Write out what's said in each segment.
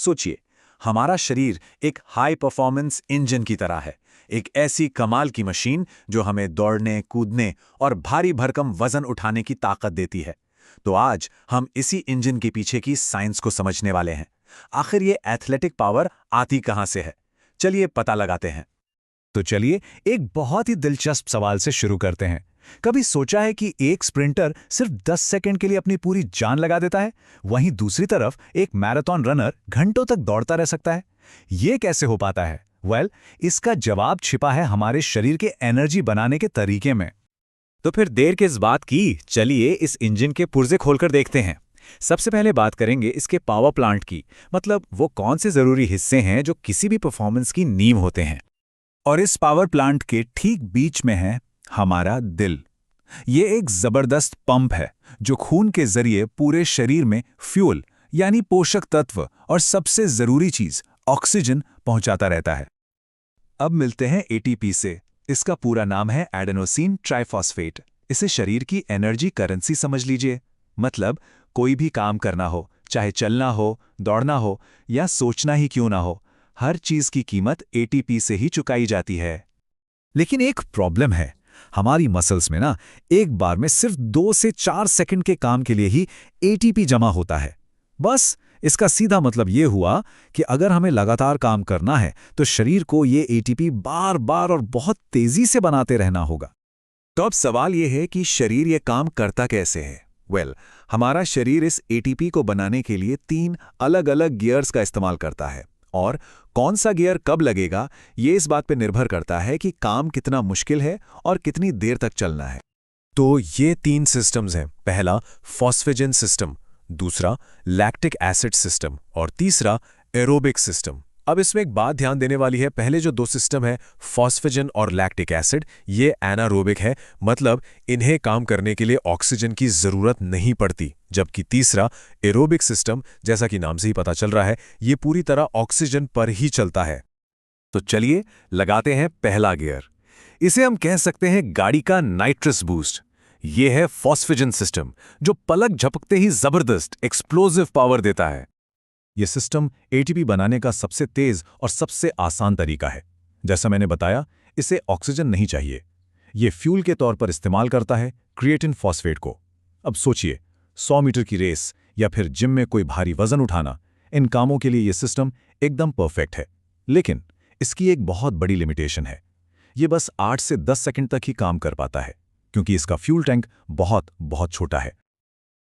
सोचिए, हमारा शरीर एक हाई परफॉर्मेंस इंजन की तरह है, एक ऐसी कमाल की मशीन जो हमें दौड़ने, कूदने और भारी भरकम वजन उठाने की ताकत देती है। तो आज हम इसी इंजन के पीछे की साइंस को समझने वाले हैं। आखिर ये एथलेटिक पावर आती कहां से है? चलिए पता लगाते हैं। तो चलिए एक बहुत ही दिलचस्प सवाल से शुरू करते हैं। कभी सोचा है कि एक स्प्रिंटर सिर्फ 10 सेकंड के लिए अपनी पूरी जान लगा देता है, वहीं दूसरी तरफ एक मैराथन रनर घंटों तक दौड़ता रह सकता है? ये कैसे हो पाता है? इसका जवाब छिपा है हमारे शरीर के एनर्जी बनाने के तरीके में। तो फिर देर किस बात की, चलिए इस इंजन के पुर्जे खोलकर देखते हैं। सबसे पहले बात करेंगे इसके पावर प्लांट की, मतलब वो कौन से जरूरी हिस्से हैं जो किसी भी परफॉर्मेंस की नींव होते हैं। और इस पावर प्लांट के ठीक बीच में है हमारा दिल। ये एक जबरदस्त पंप है जो खून के जरिए पूरे शरीर में फ्यूल यानी पोषक तत्व और सबसे जरूरी चीज ऑक्सीजन पहुंचाता रहता है। अब मिलते हैं एटीपी से। इसका पूरा नाम है एडेनोसिन ट्राइफॉस्फेट। इसे शरीर की एनर्जी करेंसी समझ लीजिए। मतलब कोई भी काम करना हो, चाहे चलना हो, दौड़ना हो या सोचना ही क्यों ना हो, हर चीज की कीमत एटीपी से ही चुकाई जाती है। लेकिन एक प्रॉब्लम है, हमारी मसल्स में ना एक बार में सिर्फ 2 से 4 सेकंड के काम के लिए ही एटीपी जमा होता है। बस इसका सीधा मतलब ये हुआ कि अगर हमें लगातार काम करना है तो शरीर को ये एटीपी बार बार और बहुत तेजी से बनाते रहना होगा। तो अब सवाल यह है कि शरीर ये काम करता कैसे है? हमारा शरीर इस एटीपी को बनाने के लिए 3 अलग अलग गियर्स का इस्तेमाल करता है, और कौन सा गियर कब लगेगा ये इस बात पर निर्भर करता है कि काम कितना मुश्किल है और कितनी देर तक चलना है। तो ये 3 सिस्टम्स हैं। पहला फॉस्फेजन सिस्टम, दूसरा लैक्टिक एसिड सिस्टम और तीसरा एरोबिक सिस्टम। अब इसमें एक बात ध्यान देने वाली है, पहले जो 2 सिस्टम है फॉस्फेजन और लैक्टिक एसिड, ये एनारोबिक है, मतलब इन्हें काम करने के लिए ऑक्सीजन की जरूरत नहीं पड़ती, जबकि तीसरा एरोबिक सिस्टम, जैसा कि नाम से ही पता चल रहा है, ये पूरी तरह ऑक्सीजन पर ही चलता है। तो चलिए लगाते हैं पहला गियर। इसे हम कह सकते हैं गाड़ी का नाइट्रस बूस्ट। ये है फॉस्फेजन सिस्टम, जो पलक झपकते ही जबरदस्त एक्सप्लोसिव पावर देता है। यह सिस्टम एटीपी बनाने का सबसे तेज और सबसे आसान तरीका है। जैसा मैंने बताया, इसे ऑक्सीजन नहीं चाहिए। यह फ्यूल के तौर पर इस्तेमाल करता है क्रिएटिन फॉस्फेट को। अब सोचिए, 100 मीटर की रेस या फिर जिम में कोई भारी वजन उठाना, इन कामों के लिए यह सिस्टम एकदम परफेक्ट है। लेकिन इसकी एक बहुत बड़ी लिमिटेशन है। यह बस 8 से 10 सेकंड तक ही काम कर पाता है, क्योंकि इसका फ्यूल टैंक बहुत बहुत छोटा है।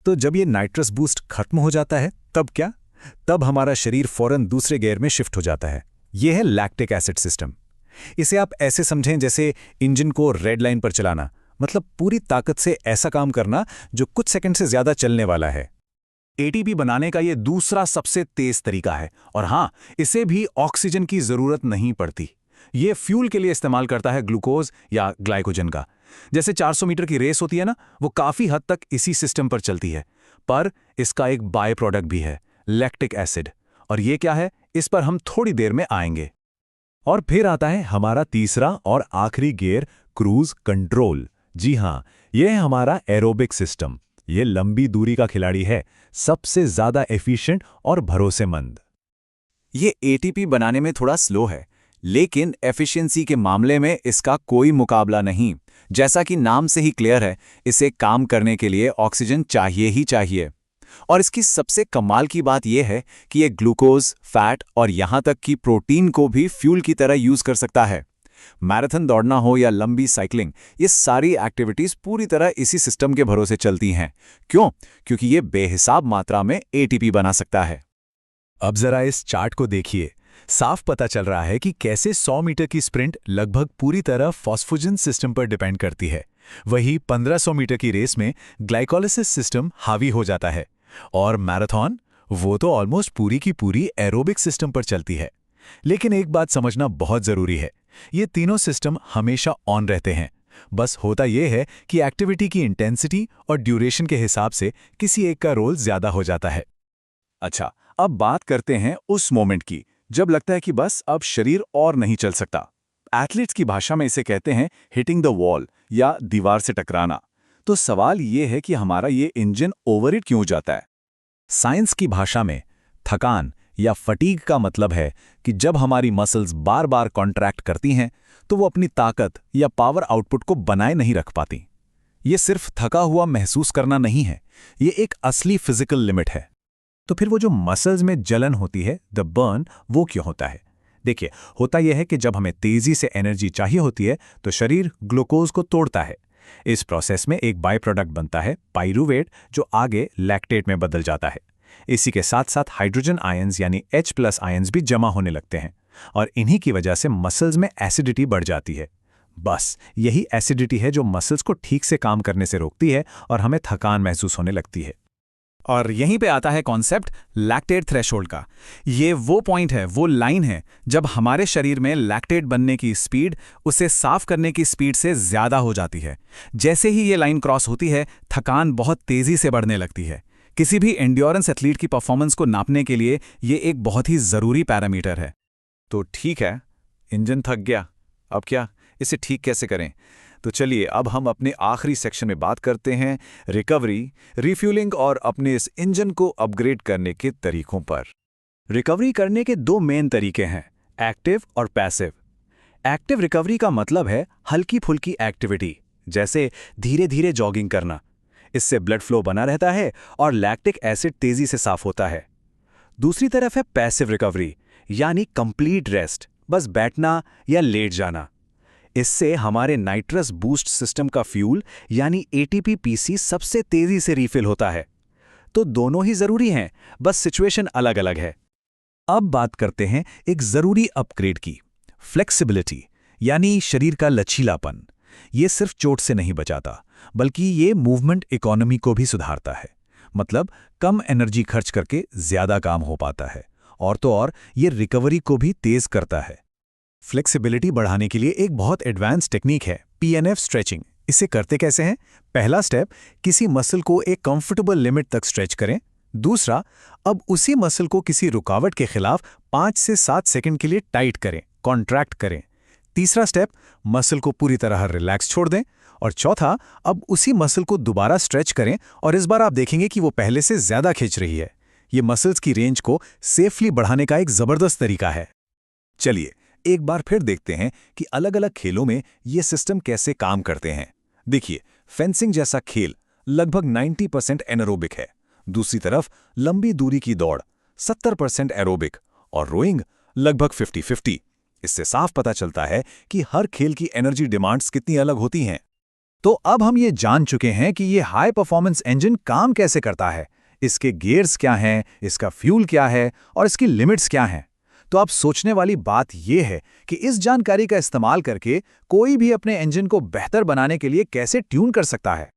तो जब ये नाइट्रस बूस्ट खत्म हो जाता है, तब क्या? तब हमारा शरीर फौरन दूसरे गियर में शिफ्ट हो जाता है। यह है लैक्टिक एसिड सिस्टम। इसे आप ऐसे समझें जैसे इंजन को रेड लाइन पर चलाना, मतलब पूरी ताकत से ऐसा काम करना जो कुछ सेकंड से ज्यादा चलने वाला है। एटीपी बनाने का यह दूसरा सबसे तेज तरीका है, और हां, इसे भी ऑक्सीजन की जरूरत नहीं पड़ती। यह फ्यूल के लिए इस्तेमाल करता है ग्लूकोज या ग्लाइकोजन का। जैसे 400 मीटर की रेस होती है ना, वो काफी हद तक इसी सिस्टम पर चलती है। पर इसका एक बाय प्रोडक्ट भी है, लैक्टिक एसिड। और ये क्या है, इस पर हम थोड़ी देर में आएंगे। और फिर आता है हमारा तीसरा और आखिरी गियर, क्रूज कंट्रोल। जी हां, यह है हमारा एरोबिक सिस्टम। यह लंबी दूरी का खिलाड़ी है, सबसे ज्यादा एफिशिएंट और भरोसेमंद। ये एटीपी बनाने में थोड़ा स्लो है, लेकिन एफिशिएंसी के मामले में इसका कोई मुकाबला नहीं। जैसा कि नाम से ही क्लियर है, इसे काम करने के लिए ऑक्सीजन चाहिए ही चाहिए। और इसकी सबसे कमाल की बात यह है कि यह ग्लूकोज, फैट और यहां तक कि प्रोटीन को भी फ्यूल की तरह यूज कर सकता है। मैराथन दौड़ना हो या लंबी साइकिलिंग, ये सारी एक्टिविटीज पूरी तरह इसी सिस्टम के भरोसे चलती हैं। क्यों? क्योंकि ये बेहिसाब मात्रा में एटीपी बना सकता है। अब जरा इस चार्ट को देखिए, साफ पता चल रहा है कि कैसे 100 मीटर की स्प्रिंट लगभग पूरी तरह फॉस्फेजन सिस्टम पर डिपेंड करती है। वहीं 1500 मीटर की रेस में ग्लाइकोलाइसिस सिस्टम हावी हो जाता है, और मैराथन, वो तो ऑलमोस्ट पूरी की पूरी एरोबिक सिस्टम पर चलती है। लेकिन एक बात समझना बहुत जरूरी है, ये तीनों सिस्टम हमेशा ऑन रहते हैं। बस होता यह है कि एक्टिविटी की इंटेंसिटी और ड्यूरेशन के हिसाब से किसी एक का रोल ज्यादा हो जाता है। अच्छा, अब बात करते हैं उस मोमेंट की जब लगता है कि बस अब शरीर और नहीं चल सकता। एथलीट्स की भाषा में इसे कहते हैं हिटिंग द वॉल या दीवार से टकराना। तो सवाल ये है कि हमारा ये इंजन ओवरहीट क्यों हो जाता है? साइंस की भाषा में थकान या फटीग का मतलब है कि जब हमारी मसल्स बार बार कॉन्ट्रैक्ट करती हैं तो वो अपनी ताकत या पावर आउटपुट को बनाए नहीं रख पाती। ये सिर्फ थका हुआ महसूस करना नहीं है, ये एक असली फिजिकल लिमिट है। तो फिर वो जो मसल्स में जलन होती है, द बर्न, वो क्यों होता है? देखिए, होता यह है कि जब हमें तेजी से एनर्जी चाहिए होती है तो शरीर ग्लूकोज को तोड़ता है। इस प्रोसेस में एक बाय प्रोडक्ट बनता है पाइरूवेट, जो आगे लैक्टेट में बदल जाता है। इसी के साथ साथ हाइड्रोजन आयंस यानी H+ आयंस भी जमा होने लगते हैं और इन्हीं की वजह से मसल्स में एसिडिटी बढ़ जाती है। बस यही एसिडिटी है जो मसल्स को ठीक से काम करने से रोकती है और हमें थकान महसूस होने लगती है। और यहीं पे आता है कॉन्सेप्ट लैक्टेट थ्रेशोल्ड का। ये वो पॉइंट है, वो लाइन है जब हमारे शरीर में लैक्टेट बनने की स्पीड उसे साफ करने की स्पीड से ज़्यादा हो जाती है। जैसे ही ये लाइन क्रॉस होती है, थकान बहुत तेज़ी से बढ़ने लगती है। किसी भी एंड्योरेंस एथलीट की परफॉर्मेंस को नापने के लिए ये एक बहुत ही ज़रूरी पैरामीटर है। तो ठीक है, इंजन थक गया, अब क्या, इसे ठीक कैसे करें? तो चलिए अब हम अपने आखिरी सेक्शन में बात करते हैं रिकवरी, रिफ्यूलिंग और अपने इस इंजन को अपग्रेड करने के तरीकों पर। रिकवरी करने के दो मेन तरीके हैं, एक्टिव और पैसिव। एक्टिव रिकवरी का मतलब है हल्की फुल्की एक्टिविटी, जैसे धीरे धीरे जॉगिंग करना। इससे ब्लड फ्लो बना रहता है और लैक्टिक एसिड तेजी से साफ होता है। दूसरी तरफ है पैसिव रिकवरी, यानी कंप्लीट रेस्ट, बस बैठना या लेट जाना। इससे हमारे नाइट्रस बूस्ट सिस्टम का फ्यूल यानी ATP-PC सबसे तेजी से रीफिल होता है। तो दोनों ही जरूरी हैं, बस सिचुएशन अलग अलग है। अब बात करते हैं एक जरूरी अपग्रेड की, फ्लेक्सिबिलिटी, यानी शरीर का लचीलापन। ये सिर्फ चोट से नहीं बचाता, बल्कि ये मूवमेंट इकोनॉमी को भी सुधारता है। मतलब कम एनर्जी खर्च करके ज्यादा काम हो पाता है, और तो और ये रिकवरी को भी तेज करता है। फ्लेक्सिबिलिटी बढ़ाने के लिए एक बहुत एडवांस टेक्निक है, PNF स्ट्रेचिंग। इसे करते कैसे हैं? पहला स्टेप, किसी मसल को एक कंफर्टेबल लिमिट तक स्ट्रेच करें। दूसरा, अब उसी मसल को किसी रुकावट के खिलाफ 5 से 7 सेकंड के लिए टाइट करें, कॉन्ट्रैक्ट करें। तीसरा स्टेप, मसल को पूरी तरह रिलैक्स छोड़ दें। और चौथा, अब उसी मसल को दोबारा स्ट्रेच करें और इस बार आप देखेंगे कि वो पहले से ज्यादा खींच रही है। ये मसल्स की रेंज को सेफली बढ़ाने का एक जबरदस्त तरीका है। चलिए एक बार फिर देखते हैं कि अलग अलग खेलों में ये सिस्टम कैसे काम करते हैं। देखिए, फेंसिंग जैसा खेल लगभग 90% एनारोबिक है। दूसरी तरफ लंबी दूरी की दौड़ 70% एरोबिक और रोइंग लगभग 50-50। इससे साफ पता चलता है कि हर खेल की एनर्जी डिमांड्स कितनी अलग होती हैं। तो अब हम ये जान चुके हैं कि ये हाई परफॉर्मेंस इंजन काम कैसे करता है, इसके गियर्स क्या हैं, इसका फ्यूल क्या है और इसकी लिमिट्स क्या हैं। तो अब सोचने वाली बात यह है कि इस जानकारी का इस्तेमाल करके कोई भी अपने इंजन को बेहतर बनाने के लिए कैसे ट्यून कर सकता है।